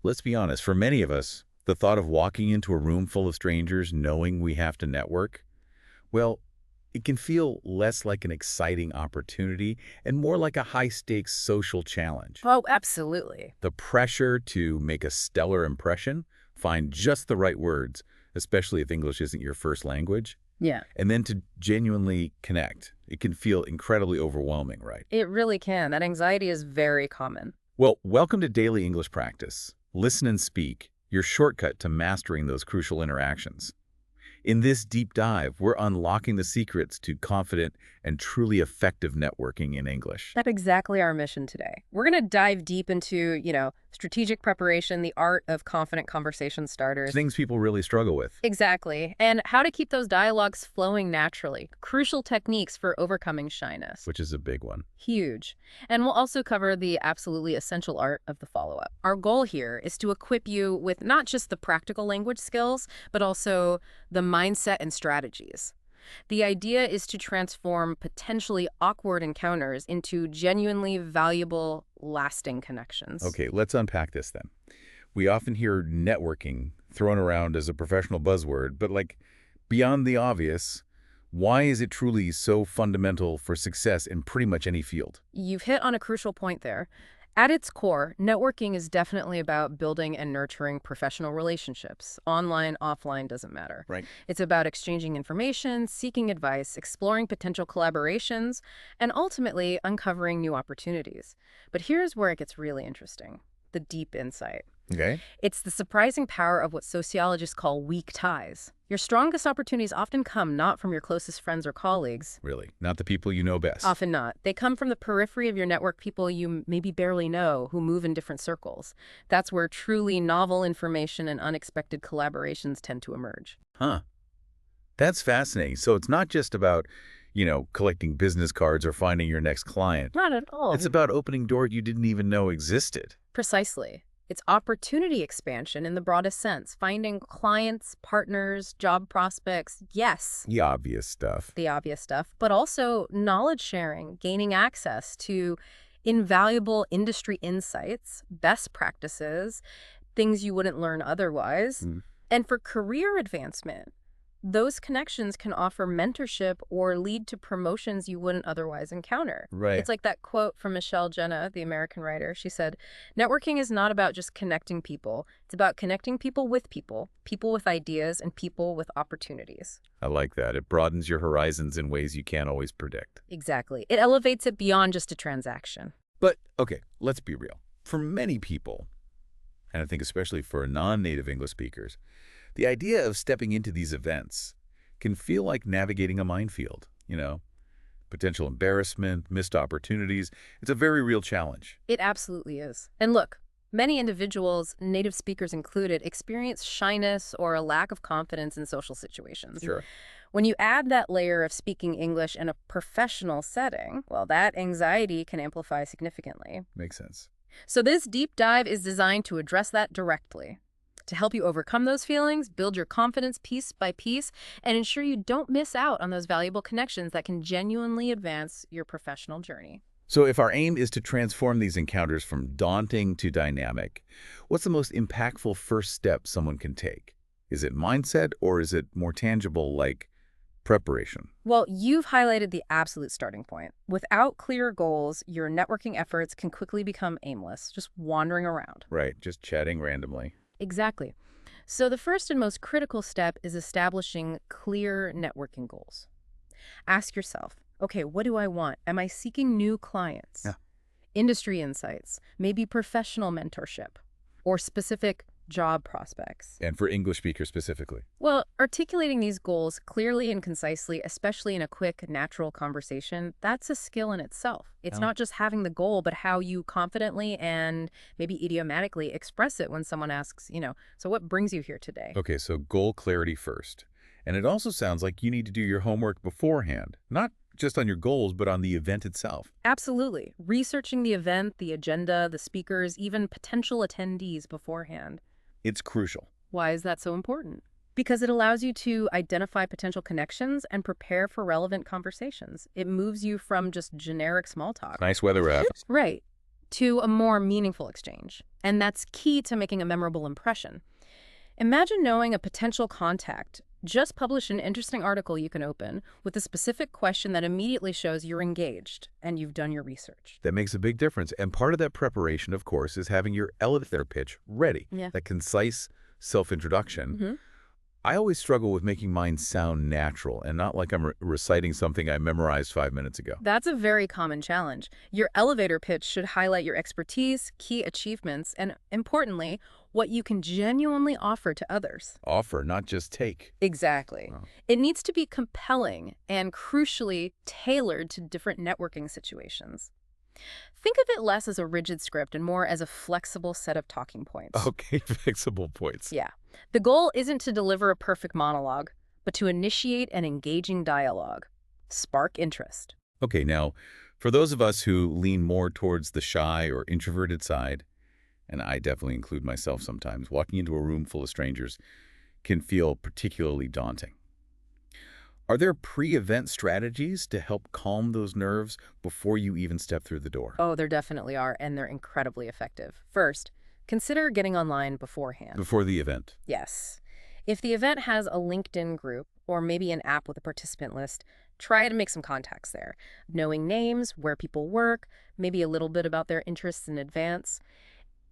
Let's be honest, for many of us, the thought of walking into a room full of strangers knowing we have to network, well, it can feel less like an exciting opportunity and more like a high-stakes social challenge. Oh, absolutely. The pressure to make a stellar impression, find just the right words, especially if English isn't your first language, Yeah. and then to genuinely connect. It can feel incredibly overwhelming, right? It really can. That anxiety is very common. Well, welcome to Daily English Practice. Listen and speak, your shortcut to mastering those crucial interactions. In this deep dive, we're unlocking the secrets to confident and truly effective networking in English. That's exactly our mission today. We're going to dive deep into, strategic preparation, the art of confident conversation starters. Things people really struggle with. Exactly. And how to keep those dialogues flowing naturally. Crucial techniques for overcoming shyness. Which is a big one. Huge. And we'll also cover the absolutely essential art of the follow-up. Our goal here is to equip you with not just the practical language skills, but also the mindset and strategies. The idea is to transform potentially awkward encounters into genuinely valuable, lasting connections. Okay, let's unpack this then. We often hear networking thrown around as a professional buzzword, but beyond the obvious, why is it truly so fundamental for success in pretty much any field? You've hit on a crucial point there. At its core, networking is definitely about building and nurturing professional relationships. Online, offline, doesn't matter. Right. It's about exchanging information, seeking advice, exploring potential collaborations, and ultimately uncovering new opportunities. But here's where it gets really interesting: the deep insight. Okay. It's the surprising power of what sociologists call weak ties. Your strongest opportunities often come not from your closest friends or colleagues. Really, not the people you know best. Often not. They come from the periphery of your network, people you maybe barely know who move in different circles. That's where truly novel information and unexpected collaborations tend to emerge. Huh. That's fascinating. So it's not just about, collecting business cards or finding your next client. Not at all. It's about opening doors you didn't even know existed. Precisely. It's opportunity expansion in the broadest sense, finding clients, partners, job prospects, yes. The obvious stuff. The obvious stuff, but also knowledge sharing, gaining access to invaluable industry insights, best practices, things you wouldn't learn otherwise. And for career advancement, those connections can offer mentorship or lead to promotions you wouldn't otherwise encounter. Right. It's like that quote from Michelle Jenna, the American writer. She said, networking is not about just connecting people. It's about connecting people with people with ideas, and people with opportunities. I like that. It broadens your horizons in ways you can't always predict. Exactly. It elevates it beyond just a transaction. But, okay, let's be real. For many people, and I think especially for non-native English speakers, the idea of stepping into these events can feel like navigating a minefield, potential embarrassment, missed opportunities. It's a very real challenge. It absolutely is. And look, many individuals, native speakers included, experience shyness or a lack of confidence in social situations. Sure. When you add that layer of speaking English in a professional setting, well, that anxiety can amplify significantly. Makes sense. So this deep dive is designed to address that directly, to help you overcome those feelings, build your confidence piece by piece, and ensure you don't miss out on those valuable connections that can genuinely advance your professional journey. So if our aim is to transform these encounters from daunting to dynamic, what's the most impactful first step someone can take? Is it mindset, or is it more tangible like preparation? Well, you've highlighted the absolute starting point. Without clear goals, your networking efforts can quickly become aimless, just wandering around. Right, just chatting randomly. Exactly. So the first and most critical step is establishing clear networking goals. Ask yourself, okay, what do I want? Am I seeking new clients? Yeah. Industry insights, maybe professional mentorship, or specific job prospects? And for English speakers specifically? Well, articulating these goals clearly and concisely, especially in a quick, natural conversation, that's a skill in itself. It's not just having the goal, but how you confidently and maybe idiomatically express it when someone asks, so what brings you here today? Okay, so goal clarity first. And it also sounds like you need to do your homework beforehand, not just on your goals, but on the event itself. Absolutely. Researching the event, the agenda, the speakers, even potential attendees beforehand. It's crucial. Why is that so important? Because it allows you to identify potential connections and prepare for relevant conversations. It moves you from just generic small talk. Nice weather app. Right. to a more meaningful exchange. And that's key to making a memorable impression. Imagine knowing a potential contact just published an interesting article you can open with a specific question that immediately shows you're engaged and you've done your research. That makes a big difference. And part of that preparation, of course, is having your elevator pitch ready. Yeah. That concise self-introduction. Mm-hmm. I always struggle with making mine sound natural and not like I'm reciting something I memorized 5 minutes ago. That's a very common challenge. Your elevator pitch should highlight your expertise, key achievements, and importantly, what you can genuinely offer to others. Offer, not just take. Exactly. Oh. It needs to be compelling and crucially tailored to different networking situations. Think of it less as a rigid script and more as a flexible set of talking points. Okay, flexible points. Yeah. The goal isn't to deliver a perfect monologue, but to initiate an engaging dialogue. Spark interest. Okay, now, for those of us who lean more towards the shy or introverted side, and I definitely include myself sometimes, walking into a room full of strangers can feel particularly daunting. Are there pre-event strategies to help calm those nerves before you even step through the door? Oh, there definitely are, and they're incredibly effective. First, consider getting online beforehand. Before the event. Yes. If the event has a LinkedIn group or maybe an app with a participant list, try to make some contacts there. Knowing names, where people work, maybe a little bit about their interests in advance.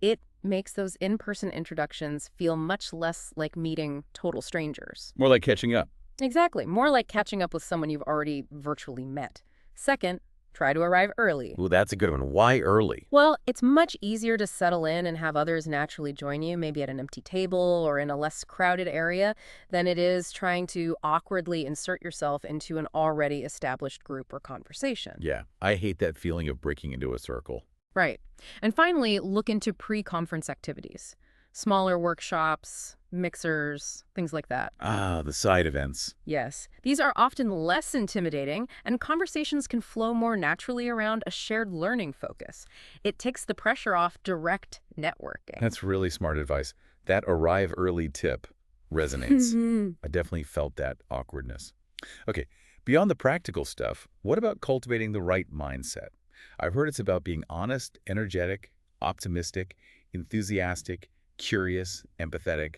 It makes those in-person introductions feel much less like meeting total strangers. More like catching up. Exactly. More like catching up with someone you've already virtually met. Second, try to arrive early. Ooh, that's a good one. Why early? Well, it's much easier to settle in and have others naturally join you, maybe at an empty table or in a less crowded area, than it is trying to awkwardly insert yourself into an already established group or conversation. Yeah, I hate that feeling of breaking into a circle. Right. And finally, look into pre-conference activities. Smaller workshops, mixers, things like that. Ah, the side events. Yes. These are often less intimidating, and conversations can flow more naturally around a shared learning focus. It takes the pressure off direct networking. That's really smart advice. That arrive early tip resonates. I definitely felt that awkwardness. Okay, beyond the practical stuff, what about cultivating the right mindset? I've heard it's about being honest, energetic, optimistic, enthusiastic, curious, empathetic,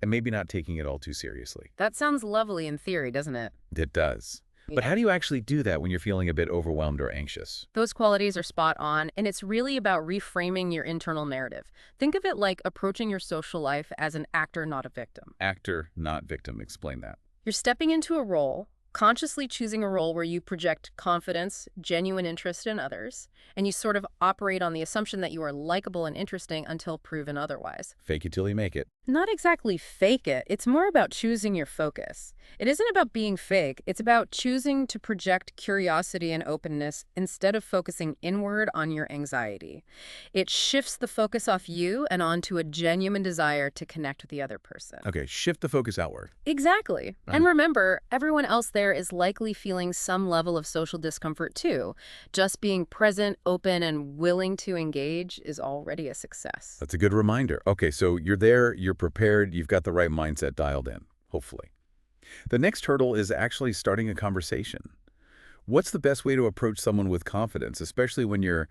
and maybe not taking it all too seriously. That sounds lovely in theory, doesn't it? It does. But how do you actually do that when you're feeling a bit overwhelmed or anxious? Those qualities are spot on, and it's really about reframing your internal narrative. Think of it like approaching your social life as an actor, not a victim. Actor, not victim. Explain that. You're stepping into a role, consciously choosing a role where you project confidence, genuine interest in others, and you sort of operate on the assumption that you are likable and interesting until proven otherwise. Fake it till you make it. Not exactly fake it. It's more about choosing your focus. It isn't about being fake. It's about choosing to project curiosity and openness instead of focusing inward on your anxiety. It shifts the focus off you and onto a genuine desire to connect with the other person. Okay, shift the focus outward. Exactly. And remember, everyone else there is likely feeling some level of social discomfort too. Just being present, open, and willing to engage is already a success. That's a good reminder. Okay, so you're there, you're prepared, you've got the right mindset dialed in, hopefully. The next hurdle is actually starting a conversation. What's the best way to approach someone with confidence, especially when you're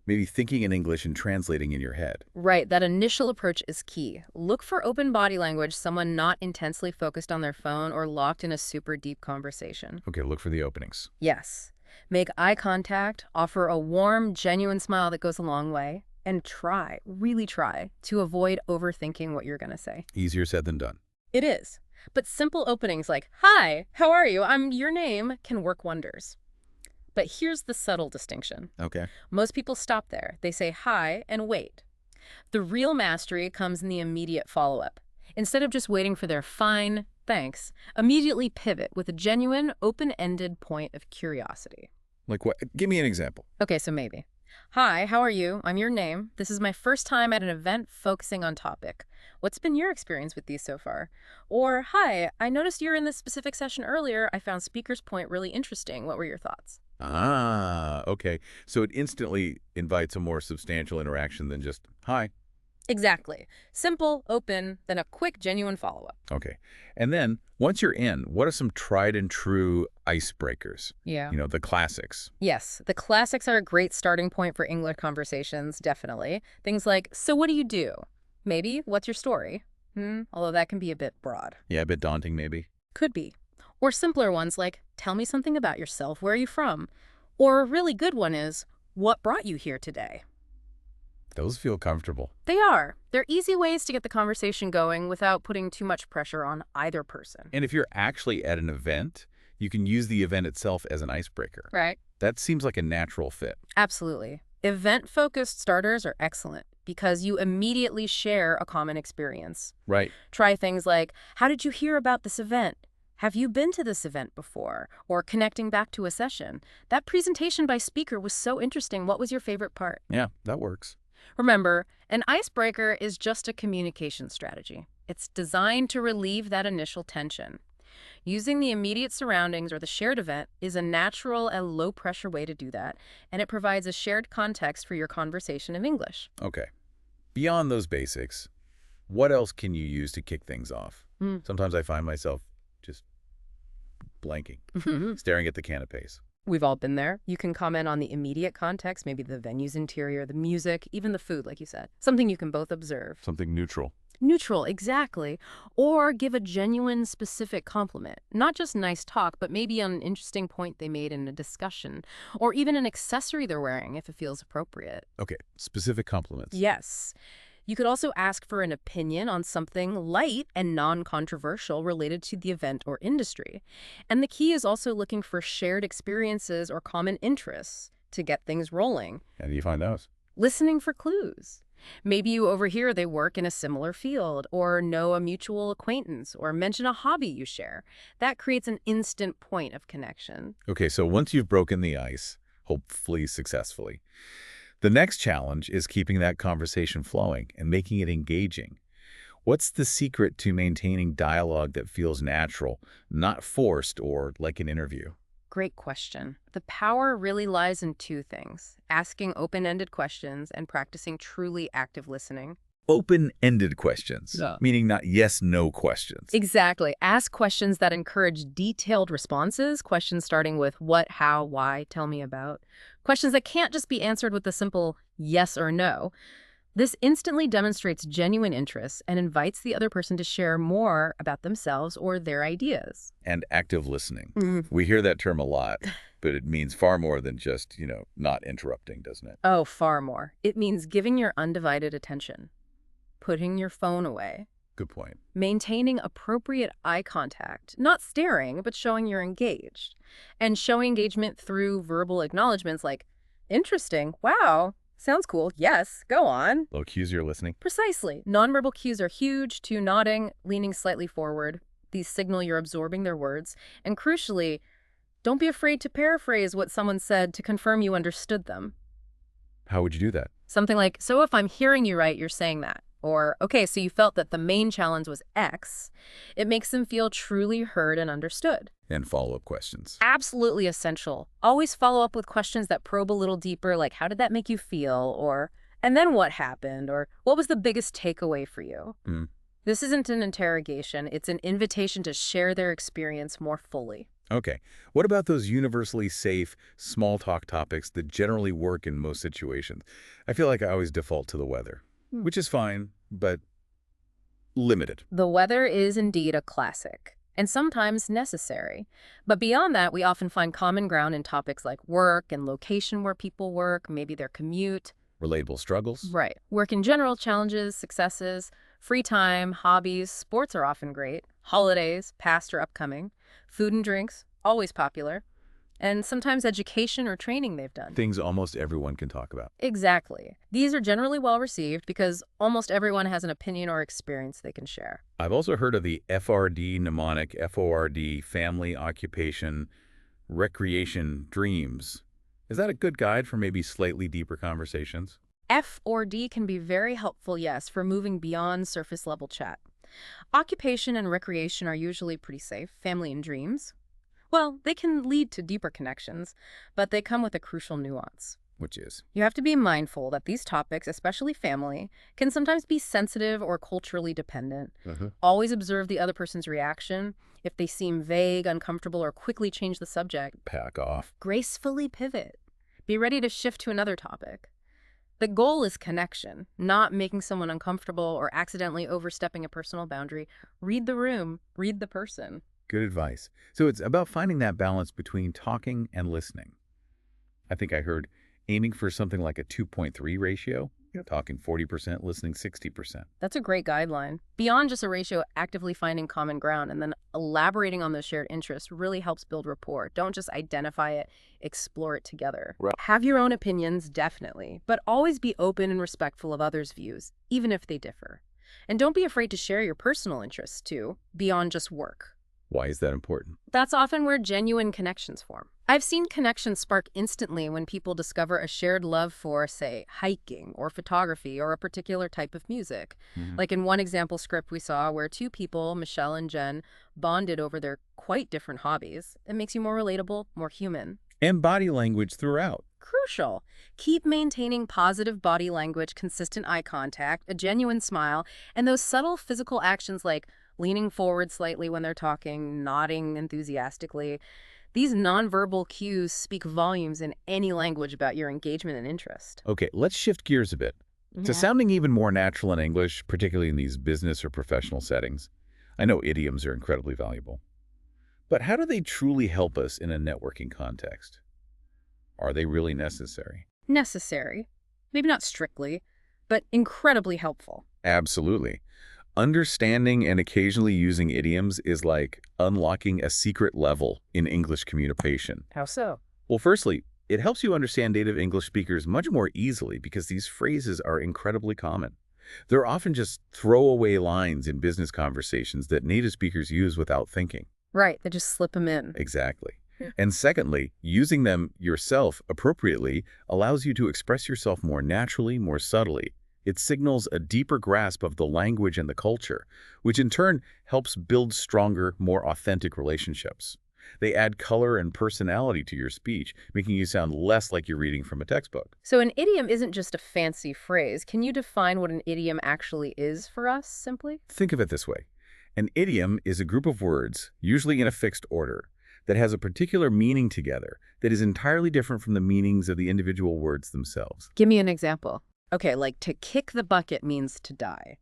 maybe thinking in English and translating in your head? Right, that initial approach is key. Look for open body language, someone not intensely focused on their phone or locked in a super deep conversation. Okay, look for the openings. Yes. Make eye contact, offer a warm, genuine smile that goes a long way, and try, really try, to avoid overthinking what you're going to say. Easier said than done. It is. But simple openings like, "Hi, how are you? I'm your name," can work wonders. But here's the subtle distinction. Okay. Most people stop there. They say hi and wait. The real mastery comes in the immediate follow-up. Instead of just waiting for their fine, thanks, immediately pivot with a genuine, open-ended point of curiosity. Like what? Give me an example. Okay, so maybe. "Hi, how are you? I'm your name. This is my first time at an event focusing on topic. What's been your experience with these so far?" Or, "Hi, I noticed you were in this specific session earlier. I found Speaker's Point really interesting. What were your thoughts?" Ah, okay. So it instantly invites a more substantial interaction than just, hi. Exactly. Simple, open, then a quick, genuine follow-up. Okay. And then, once you're in, what are some tried and true icebreakers? Yeah. The classics. Yes, the classics are a great starting point for English conversations, definitely. Things like, so what do you do? Maybe, what's your story? Although that can be a bit broad. Yeah, a bit daunting maybe. Could be. Or simpler ones like, tell me something about yourself, where are you from? Or a really good one is, what brought you here today? Those feel comfortable. They are. They're easy ways to get the conversation going without putting too much pressure on either person. And if you're actually at an event, you can use the event itself as an icebreaker. Right. That seems like a natural fit. Absolutely. Event-focused starters are excellent because you immediately share a common experience. Right. Try things like, how did you hear about this event? Have you been to this event before? Or connecting back to a session. That presentation by speaker was so interesting. What was your favorite part? Yeah, that works. Remember, an icebreaker is just a communication strategy. It's designed to relieve that initial tension. Using the immediate surroundings or the shared event is a natural and low-pressure way to do that, and it provides a shared context for your conversation in English. Okay. Beyond those basics, what else can you use to kick things off? Sometimes I find myself just blanking, staring at the canapes. We've all been there. You can comment on the immediate context, maybe the venue's interior, the music, even the food, like you said. Something you can both observe. Something neutral. Neutral, exactly. Or give a genuine, specific compliment. Not just nice talk, but maybe on an interesting point they made in a discussion. Or even an accessory they're wearing, if it feels appropriate. Okay, specific compliments. Yes. You could also ask for an opinion on something light and non-controversial related to the event or industry. And the key is also looking for shared experiences or common interests to get things rolling. How do you find those? Listening for clues. Maybe you overhear they work in a similar field, or know a mutual acquaintance, or mention a hobby you share. That creates an instant point of connection. Okay, so once you've broken the ice, hopefully successfully, the next challenge is keeping that conversation flowing and making it engaging. What's the secret to maintaining dialogue that feels natural, not forced or like an interview? Great question. The power really lies in two things: asking open-ended questions and practicing truly active listening. Open-ended questions, Yeah. meaning not yes-no questions. Exactly. Ask questions that encourage detailed responses, questions starting with what, how, why, tell me about. Questions that can't just be answered with a simple yes or no. This instantly demonstrates genuine interest and invites the other person to share more about themselves or their ideas. And active listening. We hear that term a lot, but it means far more than just, not interrupting, doesn't it? Oh, far more. It means giving your undivided attention, putting your phone away, Good point. maintaining appropriate eye contact, not staring, but showing you're engaged, and showing engagement through verbal acknowledgments like, interesting, wow, sounds cool, yes, go on. Low cues you're listening. Precisely. Nonverbal cues are huge, too nodding, leaning slightly forward. These signal you're absorbing their words. And crucially, don't be afraid to paraphrase what someone said to confirm you understood them. How would you do that? Something like, so if I'm hearing you right, you're saying that. Or, okay, so you felt that the main challenge was X. It makes them feel truly heard and understood. And follow-up questions. Absolutely essential. Always follow up with questions that probe a little deeper, like, how did that make you feel? Or, and then what happened? Or, what was the biggest takeaway for you? This isn't an interrogation. It's an invitation to share their experience more fully. Okay. What about those universally safe, small talk topics that generally work in most situations? I feel like I always default to the weather, which is fine, but limited. The weather is indeed a classic, and sometimes necessary. But beyond that, we often find common ground in topics like work and location where people work, maybe their commute. Relatable struggles? Right. Work in general, challenges, successes, free time, hobbies, sports are often great. Holidays, past or upcoming. Food and drinks, always popular. And sometimes education or training they've done. Things almost everyone can talk about. Exactly. These are generally well received because almost everyone has an opinion or experience they can share. I've also heard of the FRD mnemonic, FORD, family, occupation, recreation, dreams. Is that a good guide for maybe slightly deeper conversations? F or D can be very helpful, yes, for moving beyond surface-level chat. Occupation and recreation are usually pretty safe. Family and dreams, well, they can lead to deeper connections, but they come with a crucial nuance. Which is? You have to be mindful that these topics, especially family, can sometimes be sensitive or culturally dependent. Always observe the other person's reaction. If they seem vague, uncomfortable, or quickly change the subject, Back off. gracefully pivot. Be ready to shift to another topic. The goal is connection, not making someone uncomfortable or accidentally overstepping a personal boundary. Read the room, read the person. Good advice. So it's about finding that balance between talking and listening. I think I heard aiming for something like a 2.3 ratio, talking 40%, listening 60%. That's a great guideline. Beyond just a ratio, actively finding common ground and then elaborating on those shared interests really helps build rapport. Don't just identify it, explore it together. Right. Have your own opinions, definitely, but always be open and respectful of others' views, even if they differ. And don't be afraid to share your personal interests, too, beyond just work. Why is that important? That's often where genuine connections form. I've seen connections spark instantly when people discover a shared love for, say, hiking or photography or a particular type of music. Like in one example script we saw where two people, Michelle and Jen, bonded over their quite different hobbies. It makes you more relatable, more human. And body language throughout. Crucial. Keep maintaining positive body language, consistent eye contact, a genuine smile, and those subtle physical actions like leaning forward slightly when they're talking, nodding enthusiastically. These nonverbal cues speak volumes in any language about your engagement and interest. Okay, let's shift gears a bit. To sounding even more natural in English, particularly in these business or professional settings. I know idioms are incredibly valuable. But how do they truly help us in a networking context? Are they really necessary? Necessary. Maybe not strictly, but incredibly helpful. Absolutely. Understanding and occasionally using idioms is like unlocking a secret level in English communication. How so? Well, firstly, it helps you understand native English speakers much more easily because these phrases are incredibly common. They're often just throwaway lines in business conversations that native speakers use without thinking. Right, they just slip them in. Exactly. And secondly, using them yourself appropriately allows you to express yourself more naturally, more subtly. It signals a deeper grasp of the language and the culture, which in turn helps build stronger, more authentic relationships. They add color and personality to your speech, making you sound less like you're reading from a textbook. So an idiom isn't just a fancy phrase. Can you define what an idiom actually is for us, simply? Think of it this way. An idiom is a group of words, usually in a fixed order, that has a particular meaning together that is entirely different from the meanings of the individual words themselves. Give me an example. Okay, like to kick the bucket means to die.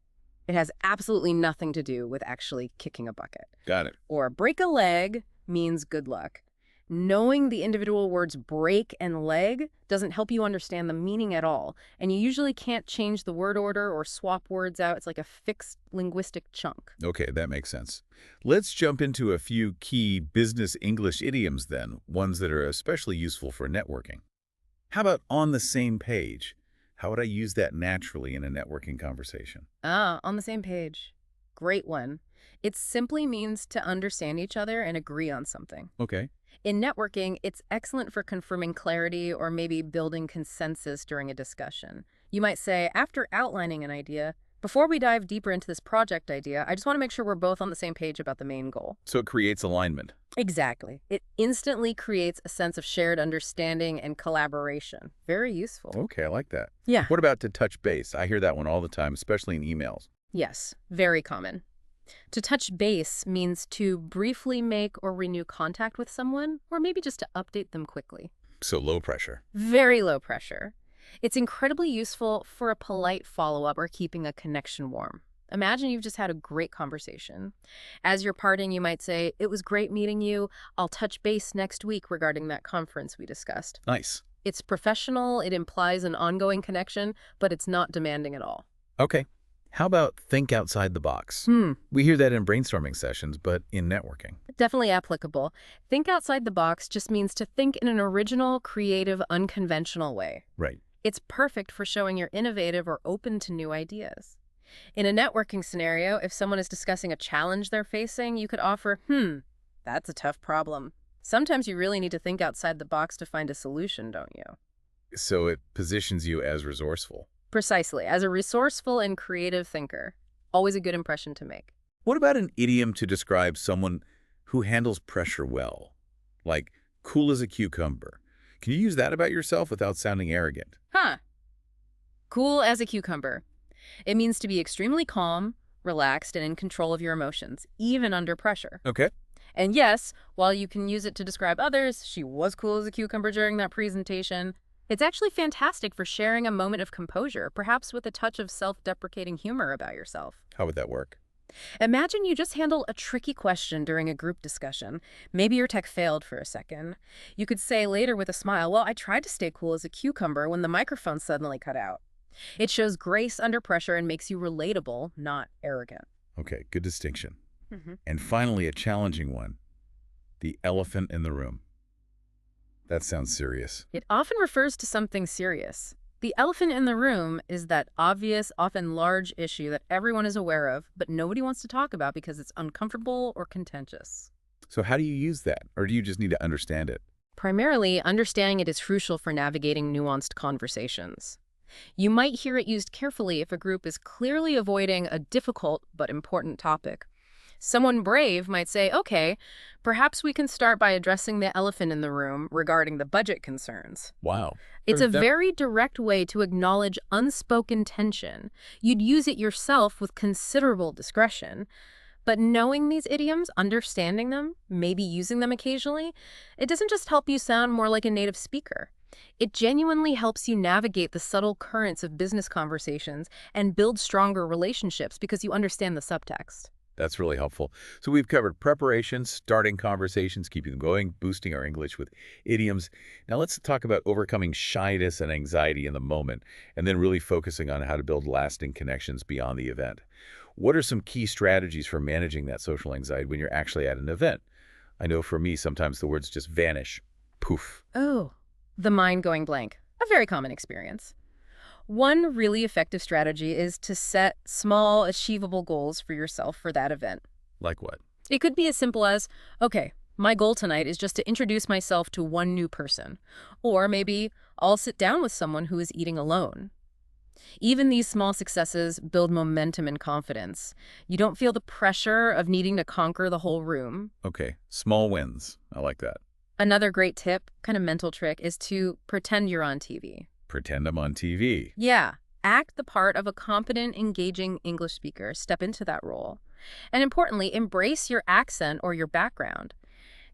It has absolutely nothing to do with actually kicking a bucket. Got it. Or break a leg means good luck. Knowing the individual words break and leg doesn't help you understand the meaning at all, and you usually can't change the word order or swap words out. It's like a fixed linguistic chunk. Okay, that makes sense. Let's jump into a few key business English idioms then, ones that are especially useful for networking. How about on the same page? How would I use that naturally in a networking conversation? On the same page. Great one. It simply means to understand each other and agree on something. Okay. In networking, it's excellent for confirming clarity or maybe building consensus during a discussion. You might say, after outlining an idea, before we dive deeper into this project idea, I just want to make sure we're both on the same page about the main goal. So it creates alignment. Exactly. It instantly creates a sense of shared understanding and collaboration. Very useful. Okay, I like that. Yeah. What about to touch base? I hear that one all the time, especially in emails. Yes, very common. To touch base means to briefly make or renew contact with someone, or maybe just to update them quickly. So low pressure. Very low pressure. It's incredibly useful for a polite follow-up or keeping a connection warm. Imagine you've just had a great conversation. As you're parting, you might say, "It was great meeting you. I'll touch base next week regarding that conference we discussed." Nice. It's professional, it implies an ongoing connection, but it's not demanding at all. Okay. How about think outside the box? We hear that in brainstorming sessions, but in networking. Definitely applicable. Think outside the box just means to think in an original, creative, unconventional way. Right. It's perfect for showing you're innovative or open to new ideas. In a networking scenario, if someone is discussing a challenge they're facing, you could offer, that's a tough problem. Sometimes you really need to think outside the box to find a solution, don't you? So it positions you as resourceful. Precisely. As a resourceful and creative thinker, always a good impression to make. What about an idiom to describe someone who handles pressure well? Like cool as a cucumber. Can you use that about yourself without sounding arrogant? Huh. Cool as a cucumber. It means to be extremely calm, relaxed, and in control of your emotions, even under pressure. Okay. And yes, while you can use it to describe others, she was cool as a cucumber during that presentation, it's actually fantastic for sharing a moment of composure, perhaps with a touch of self-deprecating humor about yourself. How would that work? Imagine you just handle a tricky question during a group discussion. Maybe your tech failed for a second. You could say later with a smile, well, I tried to stay cool as a cucumber when the microphone suddenly cut out. It shows grace under pressure and makes you relatable, not arrogant. Okay, good distinction. Mm-hmm. And finally, a challenging one. The elephant in the room. That sounds serious. It often refers to something serious. The elephant in the room is that obvious, often large issue that everyone is aware of, but nobody wants to talk about because it's uncomfortable or contentious. So how do you use that? Or do you just need to understand it? Primarily, understanding it is crucial for navigating nuanced conversations. You might hear it used carefully if a group is clearly avoiding a difficult but important topic. Someone brave might say, okay, perhaps we can start by addressing the elephant in the room regarding the budget concerns. Wow. It's a very direct way to acknowledge unspoken tension. You'd use it yourself with considerable discretion. But knowing these idioms, understanding them, maybe using them occasionally, it doesn't just help you sound more like a native speaker. It genuinely helps you navigate the subtle currents of business conversations and build stronger relationships because you understand the subtext. That's really helpful. So we've covered preparation, starting conversations, keeping them going, boosting our English with idioms. Now let's talk about overcoming shyness and anxiety in the moment, and then really focusing on how to build lasting connections beyond the event. What are some key strategies for managing that social anxiety when you're actually at an event? I know for me, sometimes the words just vanish. Poof. Oh, the mind going blank. A very common experience. One really effective strategy is to set small, achievable goals for yourself for that event. Like what? It could be as simple as, okay, my goal tonight is just to introduce myself to one new person. Or maybe I'll sit down with someone who is eating alone. Even these small successes build momentum and confidence. You don't feel the pressure of needing to conquer the whole room. Okay, small wins. I like that. Another great tip, kind of mental trick, is to pretend you're on TV. Pretend I'm on TV. Yeah, act the part of a competent, engaging English speaker. Step into that role. And importantly, embrace your accent or your background.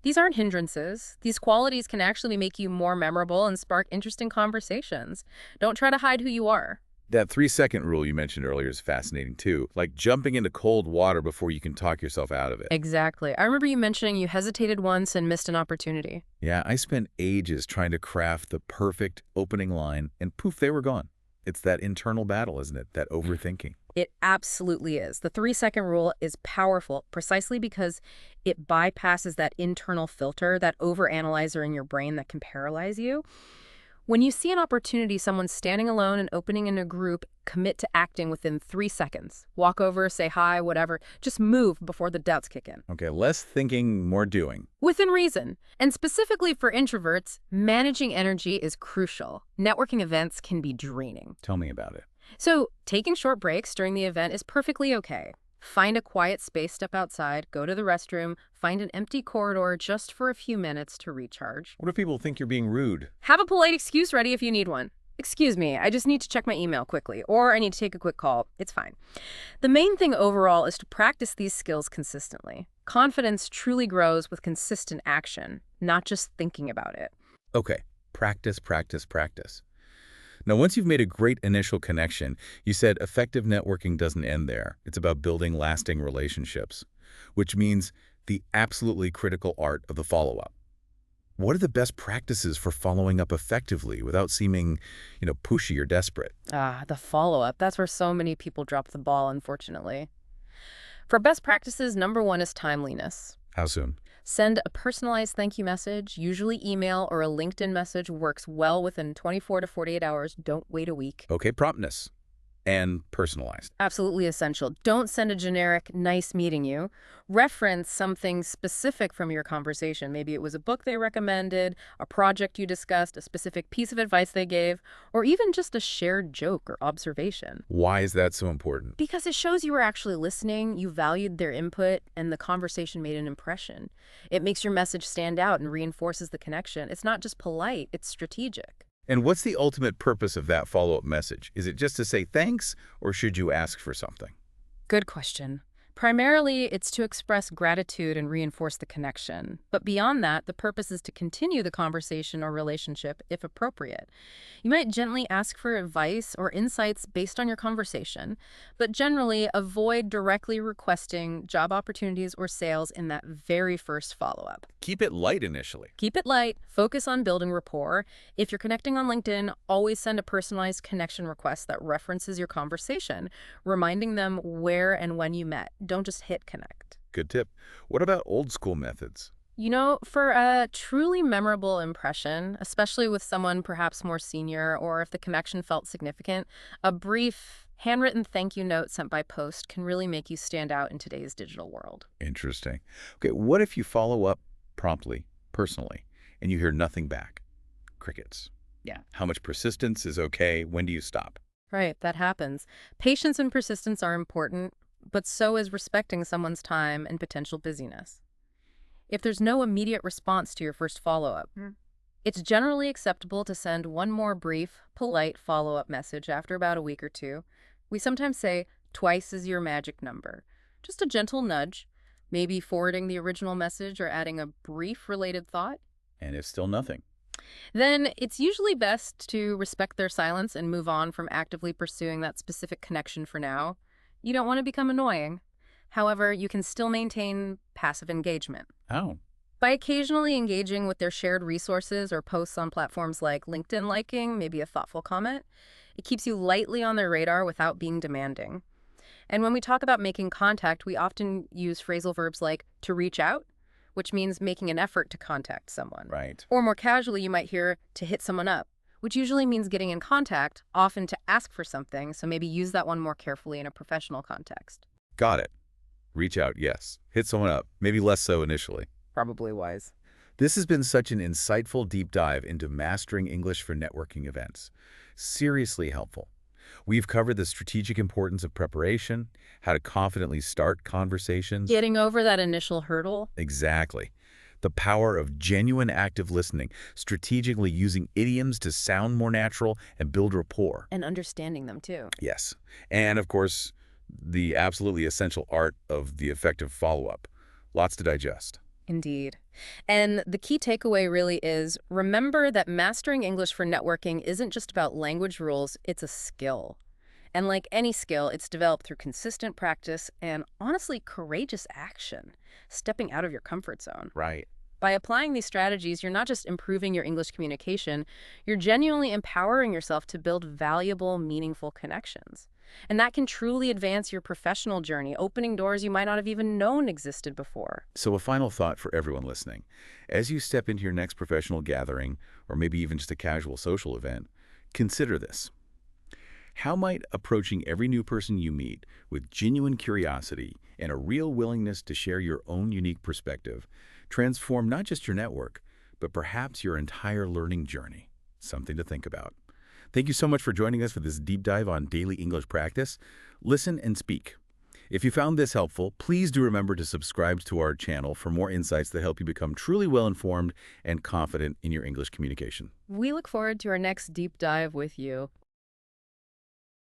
These aren't hindrances. These qualities can actually make you more memorable and spark interesting conversations. Don't try to hide who you are. That 3-second rule you mentioned earlier is fascinating too, like jumping into cold water before you can talk yourself out of it. Exactly. I remember you mentioning you hesitated once and missed an opportunity. Yeah, I spent ages trying to craft the perfect opening line, and poof, they were gone. It's that internal battle, isn't it? That overthinking. It absolutely is. The 3-second rule is powerful precisely because it bypasses that internal filter, that overanalyzer in your brain that can paralyze you. When you see an opportunity, someone standing alone and opening in a group, commit to acting within 3 seconds. Walk over, say hi, whatever. Just move before the doubts kick in. Okay, less thinking, more doing. Within reason. And specifically for introverts, managing energy is crucial. Networking events can be draining. Tell me about it. So taking short breaks during the event is perfectly okay. Find a quiet space, step outside, go to the restroom, find an empty corridor just for a few minutes to recharge. What if people think you're being rude? Have a polite excuse ready if you need one. Excuse me, I just need to check my email quickly, or I need to take a quick call. It's fine. The main thing overall is to practice these skills consistently. Confidence truly grows with consistent action, not just thinking about it. Okay, practice, practice, practice. Now, once you've made a great initial connection, you said effective networking doesn't end there. It's about building lasting relationships, which means the absolutely critical art of the follow-up. What are the best practices for following up effectively without seeming, pushy or desperate? The follow-up. That's where so many people drop the ball, unfortunately. For best practices, number one is timeliness. How soon? Send a personalized thank you message. Usually email or a LinkedIn message works well within 24 to 48 hours. Don't wait a week. Okay, promptness. and personalized. Absolutely essential. Don't send a generic, nice meeting you. Reference something specific from your conversation. Maybe it was a book they recommended, a project you discussed, a specific piece of advice they gave, or even just a shared joke or observation. Why is that so important? Because it shows you were actually listening, you valued their input, and the conversation made an impression. It makes your message stand out and reinforces the connection. It's not just polite, it's strategic. And what's the ultimate purpose of that follow-up message? Is it just to say thanks, or should you ask for something? Good question. Primarily, it's to express gratitude and reinforce the connection. But beyond that, the purpose is to continue the conversation or relationship if appropriate. You might gently ask for advice or insights based on your conversation, but generally avoid directly requesting job opportunities or sales in that very first follow-up. Keep it light initially. Keep it light, focus on building rapport. If you're connecting on LinkedIn, always send a personalized connection request that references your conversation, reminding them where and when you met. Don't just hit connect. Good tip. What about old school methods? You know, for a truly memorable impression, especially with someone perhaps more senior or if the connection felt significant, a brief handwritten thank you note sent by post can really make you stand out in today's digital world. Interesting. Okay, what if you follow up promptly, personally, and you hear nothing back? Crickets. Yeah. How much persistence is okay? When do you stop? Right, that happens. Patience and persistence are important, but so is respecting someone's time and potential busyness. If there's no immediate response to your first follow-up, it's generally acceptable to send one more brief, polite follow-up message after about a week or two. We sometimes say twice is your magic number. Just a gentle nudge, maybe forwarding the original message or adding a brief related thought. And if still nothing? Then it's usually best to respect their silence and move on from actively pursuing that specific connection for now. You don't want to become annoying. However, you can still maintain passive engagement. Oh. By occasionally engaging with their shared resources or posts on platforms like LinkedIn liking, maybe a thoughtful comment, it keeps you lightly on their radar without being demanding. And when we talk about making contact, we often use phrasal verbs like to reach out, which means making an effort to contact someone. Right. Or more casually, you might hear to hit someone up, which usually means getting in contact, often to ask for something, so maybe use that one more carefully in a professional context. Got it. Reach out, yes. Hit someone up, maybe less so initially. Probably wise. This has been such an insightful deep dive into mastering English for networking events. Seriously helpful. We've covered the strategic importance of preparation, how to confidently start conversations. Getting over that initial hurdle. Exactly. The power of genuine active listening, strategically using idioms to sound more natural and build rapport. And understanding them, too. Yes. And, of course, the absolutely essential art of the effective follow-up. Lots to digest. Indeed. And the key takeaway really is, remember that mastering English for networking isn't just about language rules, it's a skill. And like any skill, it's developed through consistent practice and, honestly, courageous action, stepping out of your comfort zone. Right. By applying these strategies, you're not just improving your English communication, you're genuinely empowering yourself to build valuable, meaningful connections. And that can truly advance your professional journey, opening doors you might not have even known existed before. So a final thought for everyone listening. As you step into your next professional gathering, or maybe even just a casual social event, consider this. How might approaching every new person you meet with genuine curiosity and a real willingness to share your own unique perspective transform not just your network, but perhaps your entire learning journey? Something to think about. Thank you so much for joining us for this deep dive on daily English practice. Listen and speak. If you found this helpful, please do remember to subscribe to our channel for more insights that help you become truly well-informed and confident in your English communication. We look forward to our next deep dive with you.